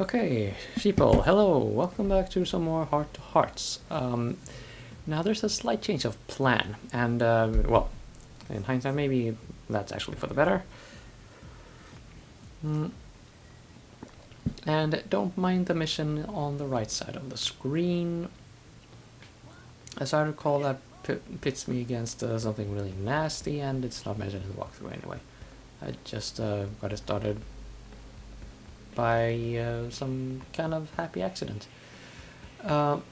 Okay, sheeple, hello, welcome back to some more Heart to Hearts. Now there's a slight change of plan, and well, in hindsight maybe that's actually for the better. And don't mind the mission on the right side of the screen. As I recall, that pits me against something really nasty, and it's not mentioned in the walkthrough anyway. I just got it started by some kind of happy accident. But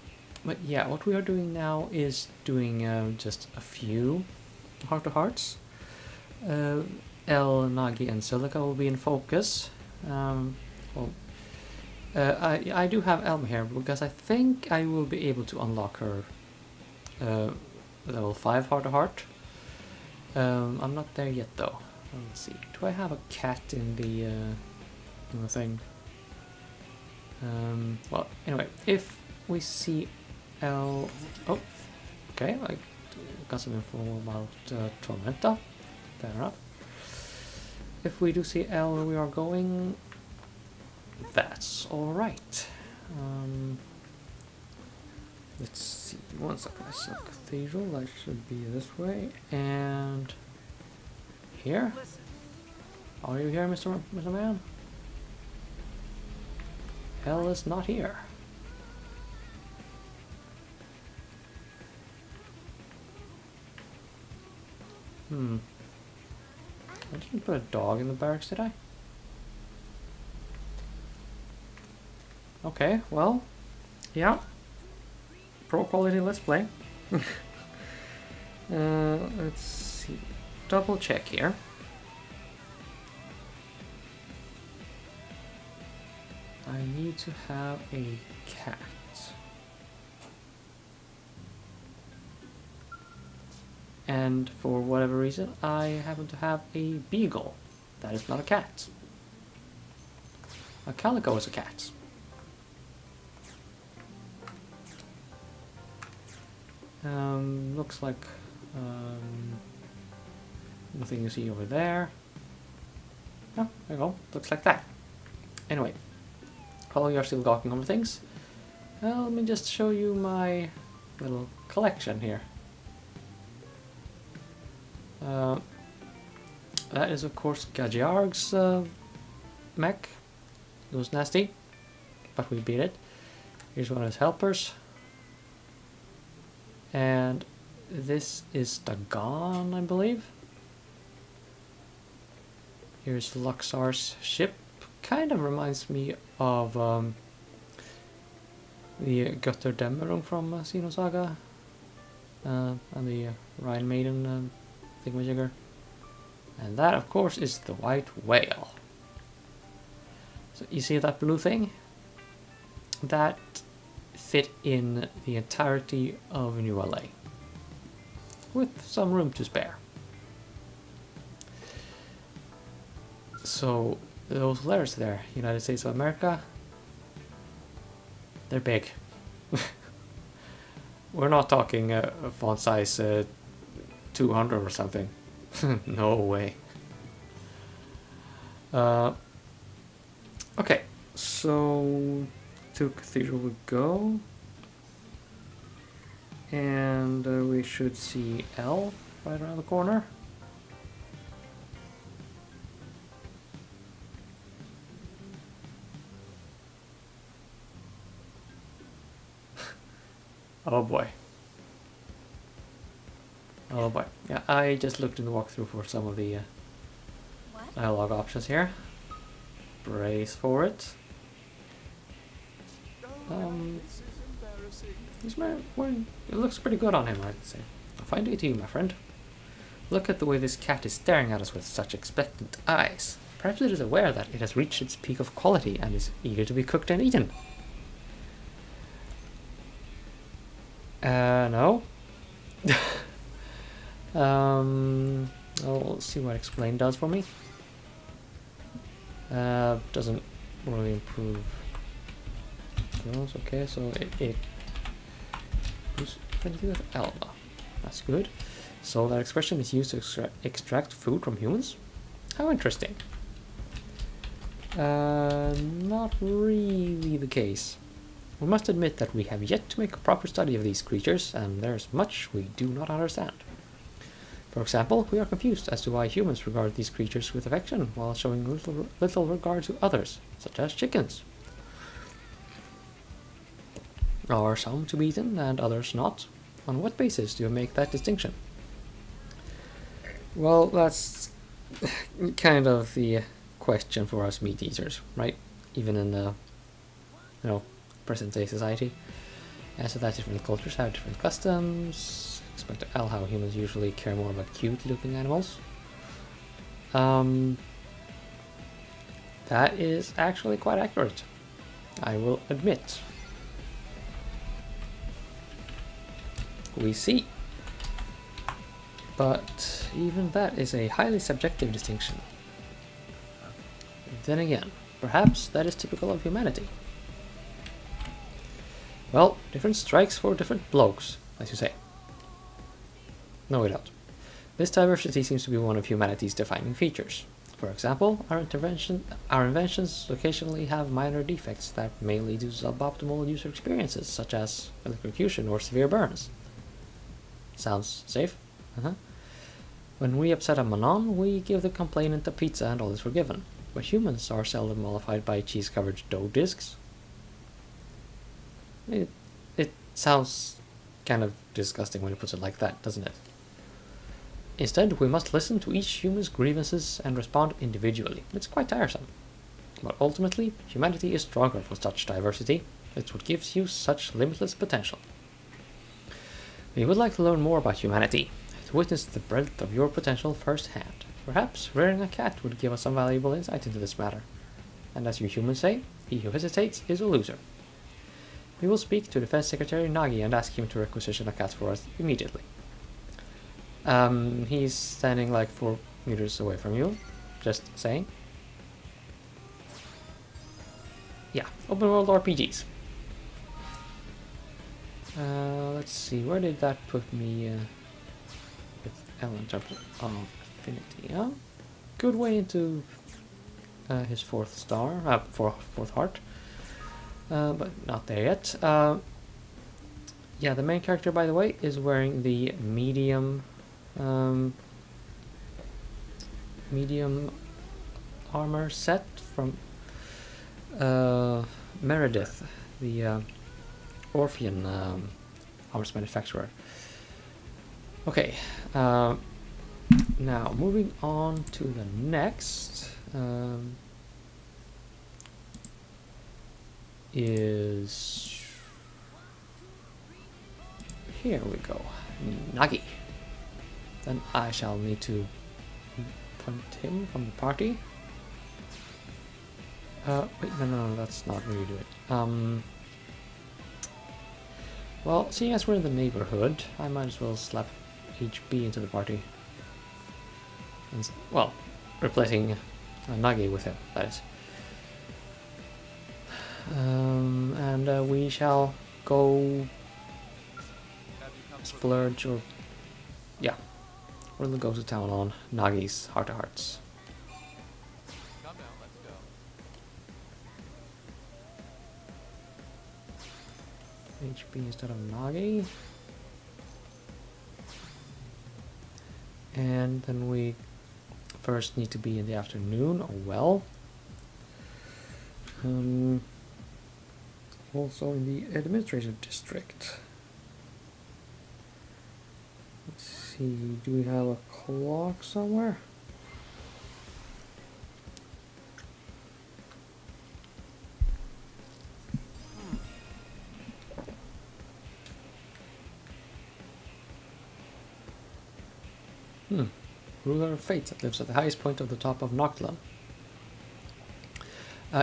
yeah, what we are doing now is doing just a few Heart to Hearts. Nagi, and Celica will be in focus. I do have Elm here because I think I will be able to unlock her level 5 Heart to Heart. I'm not there yet though. Let's see. Do I have a cat in the thing? Well, anyway, if we see L... Oh, okay, I got some info about Tormenta. Fair enough. If we do see L where we are going, that's alright. Let's see, one second. I saw Cathedral, that should be this way, and here? Are you here, Mr. Man? L is not here. I didn't put a dog in the barracks, did I? Okay, well, yeah. Pro quality, let's play. Let's see. Double check here. I need to have a cat. And for whatever reason, I happen to have a beagle. That is not a cat. A calico is a cat. Looks like nothing you see over there. Oh, there you go. Looks like that. Anyway, while you are still gawking over things, let me just show you my little collection here. That is of course Gajiarg's mech. It was nasty, but we beat it. Here's one of his helpers. And this is Dagon, I believe. Here's Luxar's ship. Kind of reminds me of the Götterdämmerung from Xenosaga. And the Rhine Maiden thingamajigger. And that, of course, is the White Whale. So you see that blue thing? That fit in the entirety of New LA. With some room to spare. So those letters there, United States of America, they're big. We're not talking font size 200 or something. No way. Okay, so to Cathedral we go. And we should see L right around the corner. Oh boy. Oh boy. Yeah, I just looked in the walkthrough for some of the dialogue options here. Brace for it. It looks pretty good on him, I'd say. I'll find it to you, my friend. Look at the way this cat is staring at us with such expectant eyes. Perhaps it is aware that it has reached its peak of quality and is eager to be cooked and eaten. No. I'll see what explain does for me. Doesn't really improve. Okay, so it with Elba. That's good. So that expression is used to extract food from humans? How interesting. Not really the case. We must admit that we have yet to make a proper study of these creatures, and there's much we do not understand. For example, we are confused as to why humans regard these creatures with affection while showing little regard to others, such as chickens. Are some to be eaten and others not? On what basis do you make that distinction? Well, that's kind of the question for us meat eaters, right? Even in the, present day society. So that different cultures have different customs. Expect to tell how humans usually care more about cute looking animals. That is actually quite accurate, I will admit. We see. But even that is a highly subjective distinction. Then again, perhaps that is typical of humanity. Well, different strikes for different blokes, as you say. No, we don't. This diversity seems to be one of humanity's defining features. For example, our inventions occasionally have minor defects that may lead to suboptimal user experiences, such as electrocution or severe burns. Sounds safe? When we upset a Manon, we give the complainant a pizza and all is forgiven. But humans are seldom mollified by cheese-covered dough discs. It sounds kind of disgusting when you put it like that, doesn't it? Instead, we must listen to each human's grievances and respond individually. It's quite tiresome. But ultimately, humanity is stronger for such diversity. It's what gives you such limitless potential. We would like to learn more about humanity, to witness the breadth of your potential firsthand. Perhaps rearing a cat would give us some valuable insight into this matter. And as you humans say, he who hesitates is a loser. We will speak to Defense Secretary Nagi and ask him to requisition a cat for us immediately. He's standing like 4 meters away from you. Just saying. Yeah, open world RPGs. Let's see, where did that put me with L in terms of affinity? Yeah, good way into his 4th star, 4th heart. But not there yet. Yeah, the main character, by the way, is wearing the medium armor set from Meredith, the Orphean arms manufacturer. Okay, now moving on to the next is, here we go, Nagi. Then I shall need to punt him from the party. Wait, no, that's not where you do it. Well, seeing as we're in the neighborhood, I might as well slap HB into the party. And, well, replacing Nagi with him, that is. And we shall go splurge, or yeah, we'll go to town on Nagi's Heart of Hearts. Come now, let's go. HP instead of Nagi. And then we first need to be in the afternoon. Oh well. Also in the administrative district. Let's see, do we have a clock somewhere? Ruler of Fate that lives at the highest point of the top of Noctlan.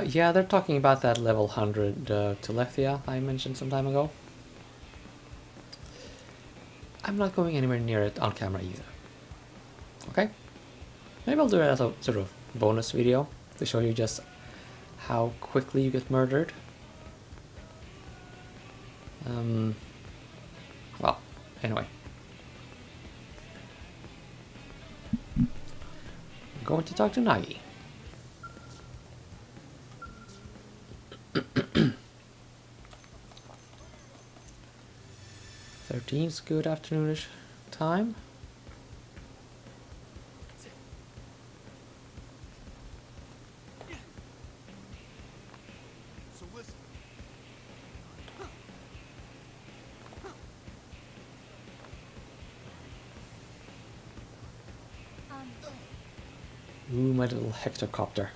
Yeah, they're talking about that level 100 Telethia I mentioned some time ago. I'm not going anywhere near it on camera either. Okay? Maybe I'll do it as a sort of bonus video to show you just how quickly you get murdered. Well, anyway. I'm going to talk to Nagi. 13's good afternoonish time. So listen. Ooh, my little hectocopter.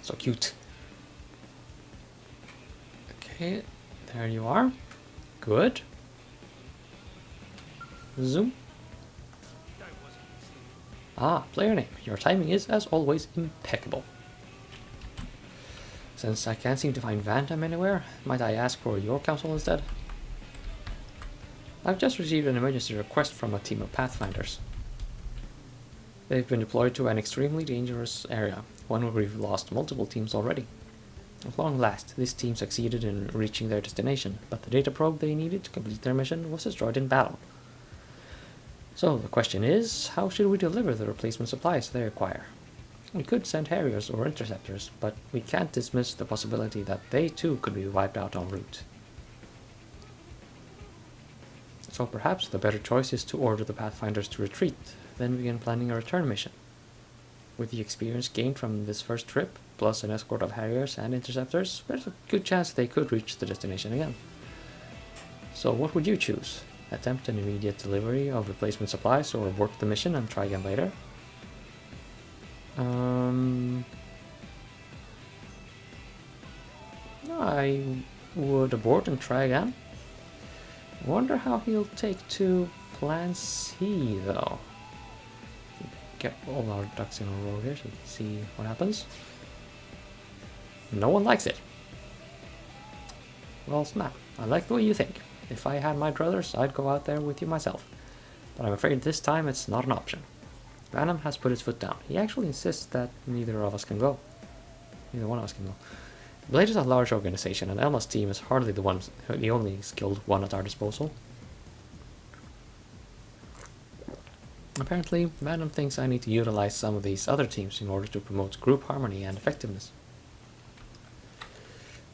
So cute. Okay, there you are. Good. Zoom. Ah, player name. Your timing is, as always, impeccable. Since I can't seem to find Vandam anywhere, might I ask for your counsel instead? I've just received an emergency request from a team of Pathfinders. They've been deployed to an extremely dangerous area, one where we've lost multiple teams already. At long last, this team succeeded in reaching their destination, but the data probe they needed to complete their mission was destroyed in battle. So the question is, how should we deliver the replacement supplies they require? We could send Harriers or Interceptors, but we can't dismiss the possibility that they too could be wiped out en route. So perhaps the better choice is to order the Pathfinders to retreat, then begin planning a return mission. With the experience gained from this first trip, plus an escort of Harriers and Interceptors, there's a good chance they could reach the destination again. So what would you choose? Attempt an immediate delivery of replacement supplies, or abort the mission and try again later? I would abort and try again. Wonder how he'll take to Plan C, though. Get all our ducks in a row here so we can see what happens. No one likes it. Well, snap. I like the way you think. If I had my druthers, I'd go out there with you myself. But I'm afraid this time it's not an option. Venom has put his foot down. He actually insists that neither of us can go. Neither one of us can go. Blade is a large organization, and Elma's team is hardly the only skilled one at our disposal. Apparently, Venom thinks I need to utilize some of these other teams in order to promote group harmony and effectiveness.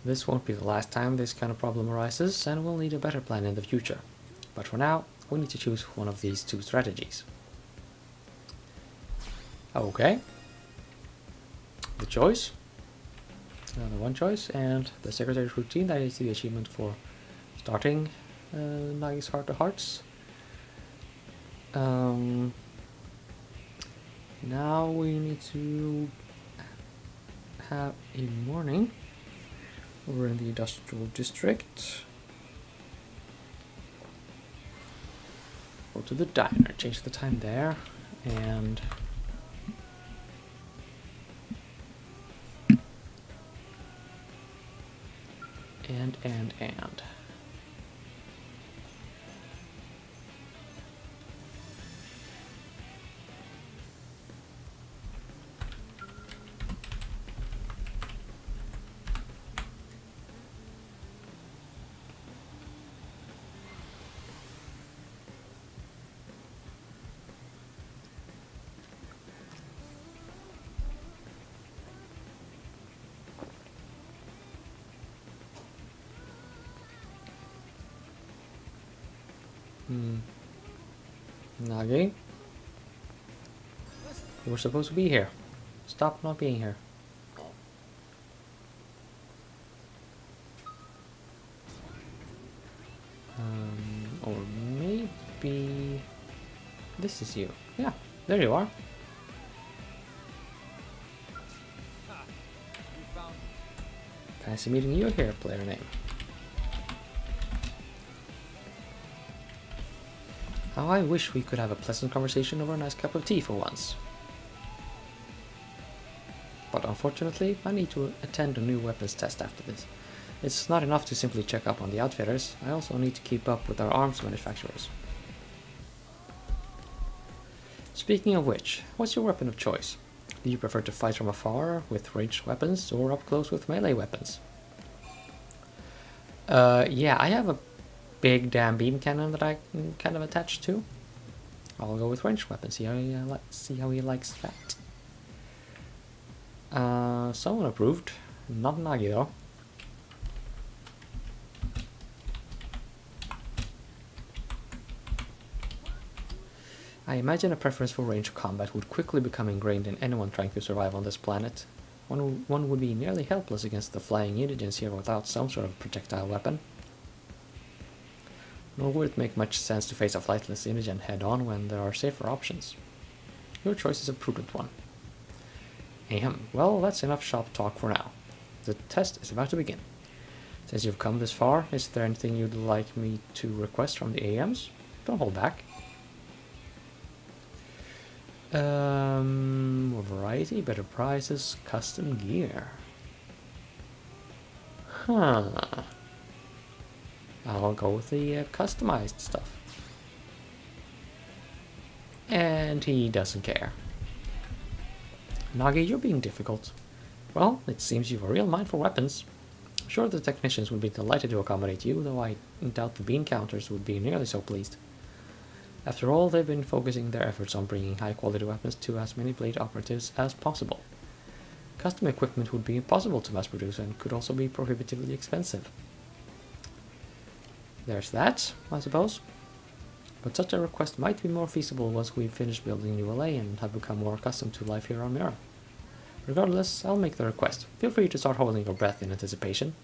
This won't be the last time this kind of problem arises, and we'll need a better plan in the future. But for now, we need to choose one of these two strategies. Okay. The choice. Another one choice, and the Secretary's routine, that is the achievement for starting Nagi's Heart to Hearts. Now we need to have a morning. We're in the industrial district. Go to the diner, change the time there, and and. Nagi? You were supposed to be here. Stop not being here. Or maybe this is you. Yeah, there you are. Fancy meeting you here, player name. How I wish we could have a pleasant conversation over a nice cup of tea for once. But unfortunately, I need to attend a new weapons test after this. It's not enough to simply check up on the outfitters, I also need to keep up with our arms manufacturers. Speaking of which, what's your weapon of choice? Do you prefer to fight from afar with ranged weapons or up close with melee weapons? Yeah, I have a big damn beam cannon that I can kind of attach to. I'll go with ranged weapons, see how he likes that. someone approved. Not Nagi though. I imagine a preference for ranged combat would quickly become ingrained in anyone trying to survive on this planet. One would be nearly helpless against the flying indigents here without some sort of projectile weapon. Nor would it make much sense to face a flightless indigent head-on when there are safer options. Your choice is a prudent one. Ahem. Well, that's enough shop talk for now. The test is about to begin. Since you've come this far, is there anything you'd like me to request from the AMs? Don't hold back. More variety, better prices, custom gear. Huh. I'll go with the customized stuff. And he doesn't care. Nagi, you're being difficult. Well, it seems you've a real mind for weapons. I'm sure the technicians would be delighted to accommodate you, though I doubt the bean counters would be nearly so pleased. After all, they've been focusing their efforts on bringing high-quality weapons to as many blade operatives as possible. Custom equipment would be impossible to mass-produce and could also be prohibitively expensive. There's that, I suppose. But such a request might be more feasible once we've finished building New LA and have become more accustomed to life here on Mira. Regardless, I'll make the request. Feel free to start holding your breath in anticipation.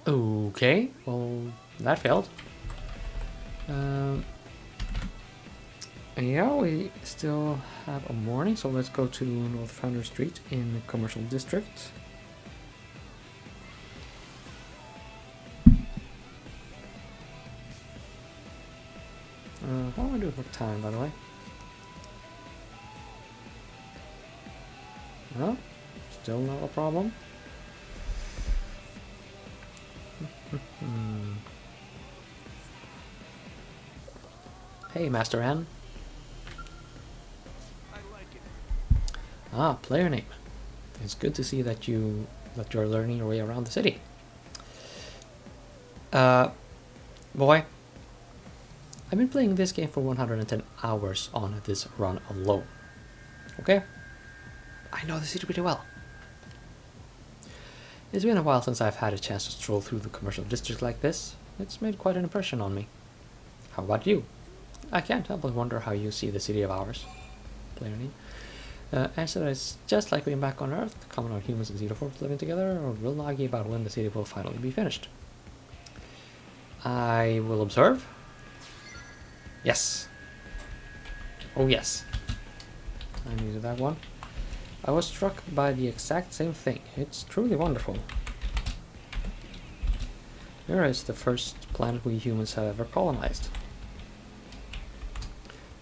Okay, well, that failed. Yeah, we still have a morning, so let's go to North Founder Street in the Commercial District. What am I doing for time, by the way? No, still not a problem. Hey, Master N. Ah, player name. It's good to see that you're learning your way around the city. Boy, I've been playing this game for 110 hours on this run alone. Okay? I know the city pretty well. It's been a while since I've had a chance to stroll through the commercial district like this. It's made quite an impression on me. How about you? I can't help but wonder how you see the city of ours. Player name. Answer that it's just like being back on Earth, common on humans and xenophobes living together, or we'll argue about when the city will finally be finished. I will observe. Yes. Oh yes. I needed that one. I was struck by the exact same thing. It's truly wonderful. Mira is the first planet we humans have ever colonized.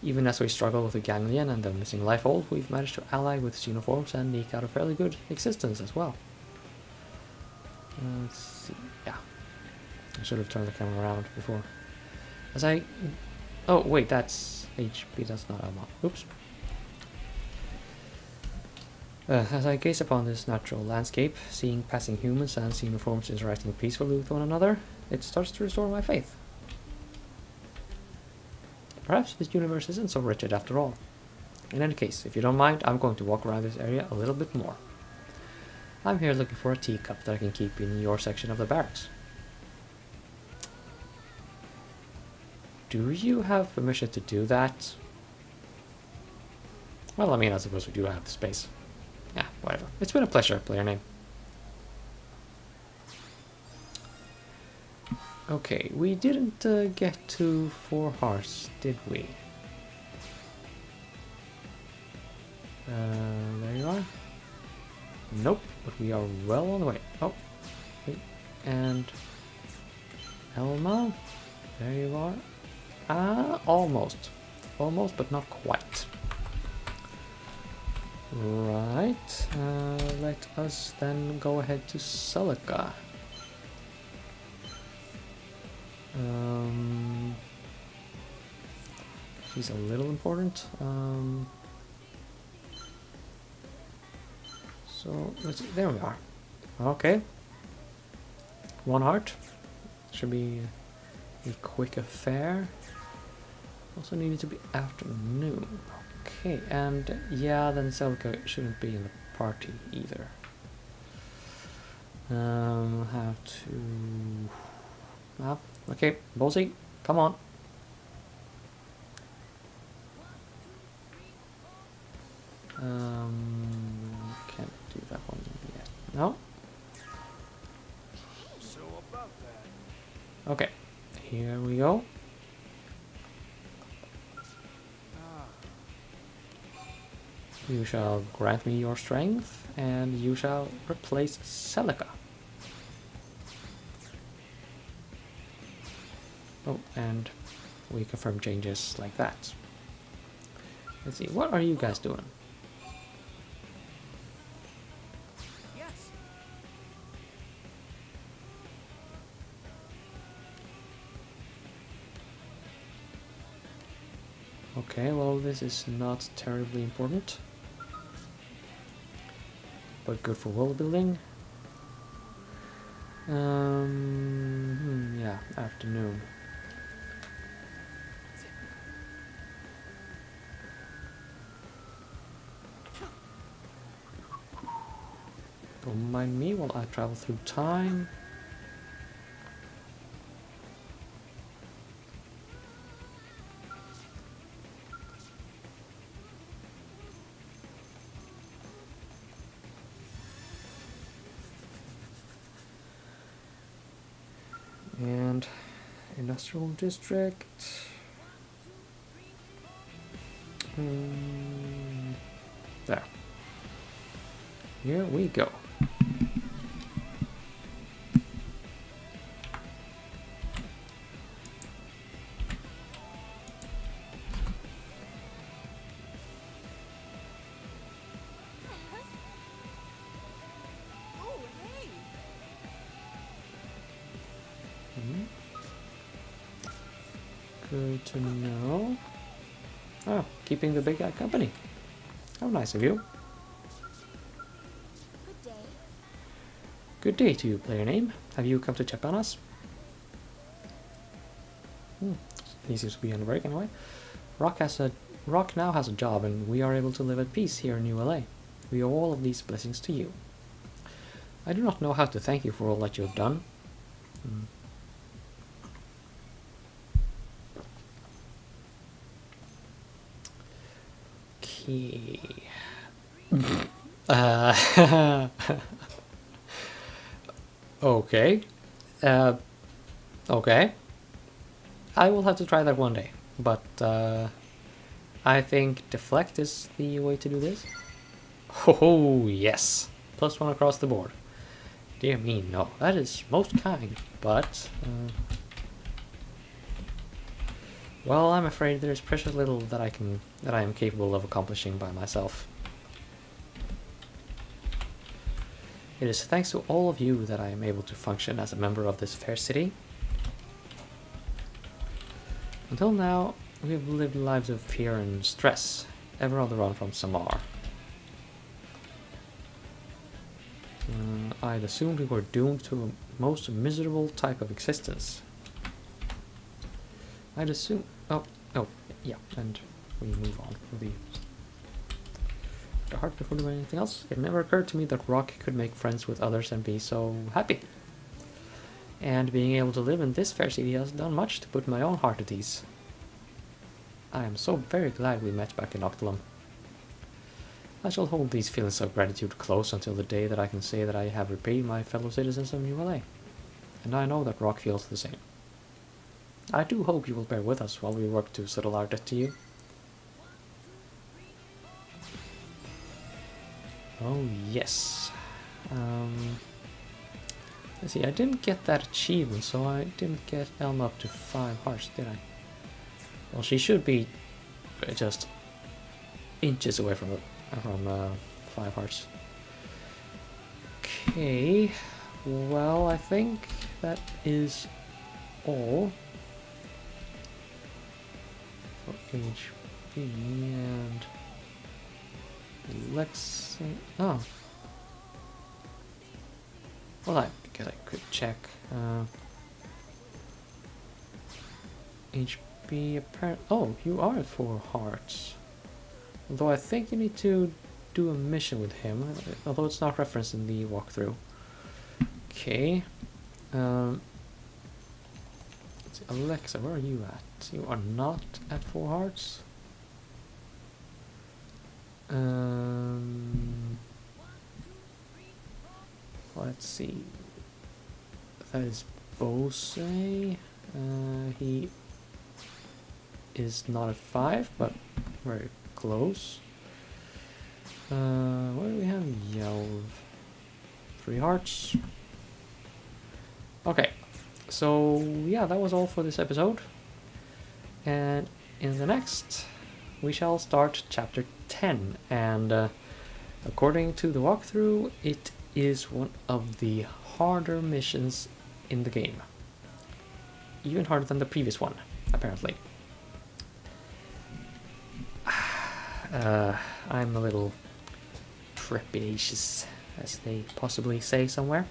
Even as we struggle with the ganglion and the missing life old, we've managed to ally with xenophobes and eke out a fairly good existence as well. Let's see. Yeah. I should have turned the camera around before. As I... Oh, wait, that's HP, that's not ammo. Oops. As I gaze upon this natural landscape, seeing passing humans and xenophobes interacting peacefully with one another, it starts to restore my faith. Perhaps this universe isn't so wretched after all. In any case, if you don't mind, I'm going to walk around this area a little bit more. I'm here looking for a teacup that I can keep in your section of the barracks. Do you have permission to do that? Well, I mean, I suppose we do have the space. Yeah, whatever. It's been a pleasure, player name. Okay, we didn't get to 4 Hearts, did we? There you are. Nope, but we are well on the way. Oh, wait, and Elma, there you are. Almost. Almost, but not quite. Right, let us then go ahead to Celica. She's a little important. So let's see. There we are. Okay. 1 heart. Should be a quick affair. Also needed to be afternoon. Okay, and yeah, then Celica shouldn't be in the party either. Have to... Ah, okay, Ballsy, come on. Can't do that one yet. No? So about that. Okay, here we go. You shall grant me your strength, and you shall replace Celica. Oh, and we confirm changes like that. Let's see, what are you guys doing? Yes. Okay, well, this is not terribly important, but good for world building. Yeah, afternoon. Don't mind me while I travel through time. And industrial district. There. Here we go. Oh, hey! Good to know. Oh, keeping the big guy company. How nice of you. Good day. Good day to you, player name. Have you come to check on us? He seems to be on a break anyway. Rock now has a job, and we are able to live at peace here in New LA. We owe all of these blessings to you. I do not know how to thank you for all that you have done. Okay. Okay. Okay. I will have to try that one day, but I think deflect is the way to do this. Oh, yes. +1 across the board. Dear me, no. That is most kind, but... well, I'm afraid there's precious little that I am capable of accomplishing by myself. It is thanks to all of you that I am able to function as a member of this fair city. Until now, we have lived lives of fear and stress, ever on the run from Samar. I'd assumed we were doomed to a most miserable type of existence. I'd assume... Oh, yeah, and we move on with the heart before doing anything else. It never occurred to me that Rock could make friends with others and be so happy. And being able to live in this fair city has done much to put my own heart at ease. I am so very glad we met back in Octolum. I shall hold these feelings of gratitude close until the day that I can say that I have repaid my fellow citizens of New LA. And I know that Rock feels the same. I do hope you will bear with us while we work to settle our debt to you. Oh yes. Let's see, I didn't get that achievement, so I didn't get Elma up to 5 hearts, did I? Well, she should be just inches away from 5 hearts. Okay, well, I think that is all for HP and Lex. Oh, well, I guess I could check HP. Apparently, oh, you are at 4 hearts. Although I think you need to do a mission with him, although it's not referenced in the walkthrough. Okay. Let's see, Alexa, where are you at? You are not at 4 hearts. Let's see. That is Bose. He is not at 5, but very close. Where do we have Yelv? 3 hearts. Okay, so yeah, that was all for this episode. And in the next, we shall start chapter 10. And according to the walkthrough, it is one of the harder missions in the game. Even harder than the previous one, apparently. I'm a little trepidatious, as they possibly say somewhere.